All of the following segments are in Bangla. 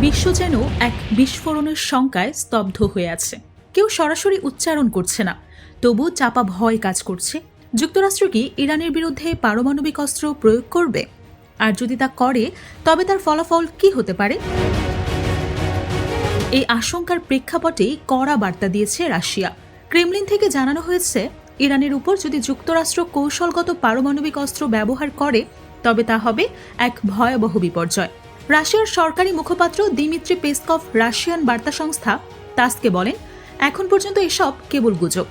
বিশ্ব যেন এক বিস্ফোরণের শঙ্কায় স্তব্ধ হয়ে আছে। কেউ সরাসরি উচ্চারণ করছে না, তবু চাপা ভয় কাজ করছে। যুক্তরাষ্ট্র কি ইরানের বিরুদ্ধে পারমাণবিক অস্ত্র প্রয়োগ করবে? আর যদি তা করে, তবে তার ফলাফল কি হতে পারে? এই আশঙ্কার প্রেক্ষাপটেই কড়া বার্তা দিয়েছে রাশিয়া। ক্রেমলিন থেকে জানানো হয়েছে, ইরানের উপর যদি যুক্তরাষ্ট্র কৌশলগত পারমাণবিক অস্ত্র ব্যবহার করে, তবে তা হবে এক ভয়াবহ বিপর্যয়। রাশিয়ার সরকারি মুখপাত্র দিমিত্রি পেসকভ রাশিয়ান বার্তা সংস্থা তাসকে বলেন, এখন পর্যন্ত এসব কেবল গুজব,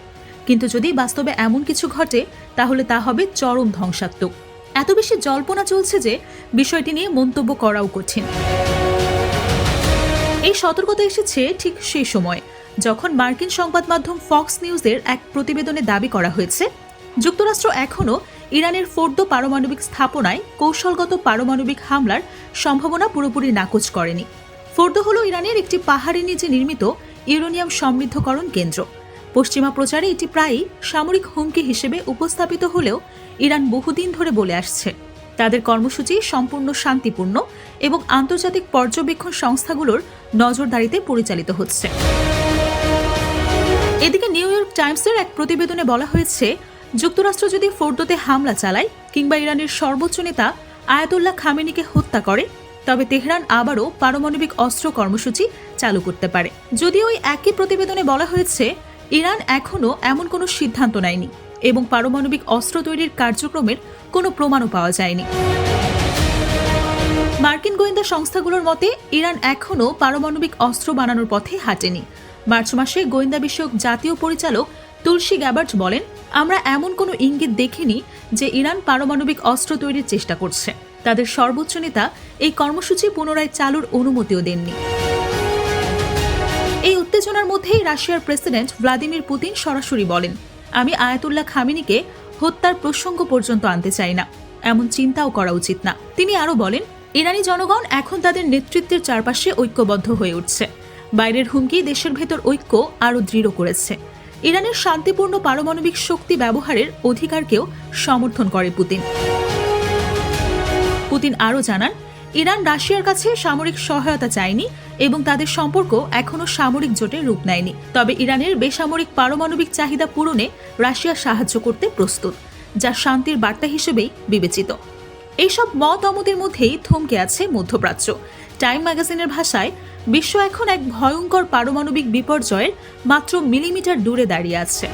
কিন্তু যদি বাস্তবে এমন কিছু ঘটে, তাহলে তা হবে চরম ধ্বংসাত্মক। এত বেশি জল্পনা চলছে যে বিষয়টি নিয়ে মন্তব্য করাও কঠিন। এই সতর্কতা এসেছে ঠিক সেই সময় যখন মার্কিন সংবাদ মাধ্যম ফক্স নিউজের এক প্রতিবেদনে দাবি করা হয়েছে, যুক্তরাষ্ট্র এখনও ইরানের ফোর্দো পারমাণবিক স্থাপনায় কৌশলগত পারমাণবিক হামলার সম্ভাবনা পুরোপুরি নাকচ করেনি। ফোর্দো হল ইরানের একটি পাহাড়ের নিচে নির্মিত ইউরেনিয়াম সমৃদ্ধকরণ কেন্দ্র। পশ্চিমা প্রচারে এটি প্রায়ই সামরিক হুমকি হিসেবে উপস্থাপিত হলেও ইরান বহুদিন ধরে বলে আসছে, তাদের কর্মসূচি সম্পূর্ণ শান্তিপূর্ণ এবং আন্তর্জাতিক পর্যবেক্ষণ সংস্থাগুলোর নজরদারিতে পরিচালিত হচ্ছে। এদিকে নিউ ইয়র্ক টাইমসের এক প্রতিবেদনে বলা হয়েছে, যুক্তরাষ্ট্র যদি ফোর্দোতে হামলা চালায় কিংবা ইরানের সর্বোচ্চ নেতা আয়াতুল্লাহ খামেনিকে হত্যা করে, তবে তেহরান আবারও পারমাণবিক অস্ত্র কর্মসূচি চালু করতে পারে। যদিও ওই একই প্রতিবেদনে বলা হয়েছে, ইরান এখনও এমন কোনো সিদ্ধান্ত নেয়নি এবং পারমাণবিক অস্ত্র তৈরির কার্যক্রমের কোনো প্রমাণও পাওয়া যায়নি। মার্কিন গোয়েন্দা সংস্থাগুলোর মতে, ইরান এখনও পারমাণবিক অস্ত্র বানানোর পথে হাঁটেনি। মার্চ মাসে গোয়েন্দা বিষয়ক জাতীয় পরিচালক তুলসী গ্যাবার্ট বলেন, আমরা এমন কোনো ইঙ্গিত দেখিনি যে ইরান পারমাণবিক অস্ত্র তৈরির চেষ্টা করছে। তাদের সর্বোচ্চ নেতা এই কর্মসূচি পুনরায় চালুর অনুমতিও দেননি। এই উত্তেজনার মধ্যেই রাশিয়ার প্রেসিডেন্ট ভ্লাদিমির পুতিন সরাসরি বলেন, আমি আয়াতুল্লাহ খামেনিকে হত্যার প্রসঙ্গ পর্যন্ত আনতে চাই না, এমন চিন্তাও করা উচিত না। তিনি আরও বলেন, ইরানি জনগণ এখন তাদের নেতৃত্বের চারপাশে ঐক্যবদ্ধ হয়ে উঠছে। বাইরের হুমকি দেশের ভেতর ঐক্য আরও দৃঢ় করেছে। ইরানের শান্তিপূর্ণ পারমাণবিক শক্তি ব্যবহারের অধিকারকেও সমর্থন করে পুতিন। পুতিন আরও জানান, ইরান রাশিয়ার কাছে সামরিক সহায়তা চায়নি এবং তাদের সম্পর্ক এখনও সামরিক জোটের রূপ নেয়নি। তবে ইরানের বেসামরিক পারমাণবিক চাহিদা পূরণে রাশিয়া সাহায্য করতে প্রস্তুত, যা শান্তির বার্তা হিসেবেই বিবেচিত। এইসব মত অমতের মধ্যেই থমকে আছে মধ্যপ্রাচ্য। টাইম ম্যাগাজিনের ভাষায়, বিশ্ব এখন এক ভয়ঙ্কর পারমাণবিক বিপর্যয়ের মাত্র মিলিমিটার দূরে দাঁড়িয়ে আছে।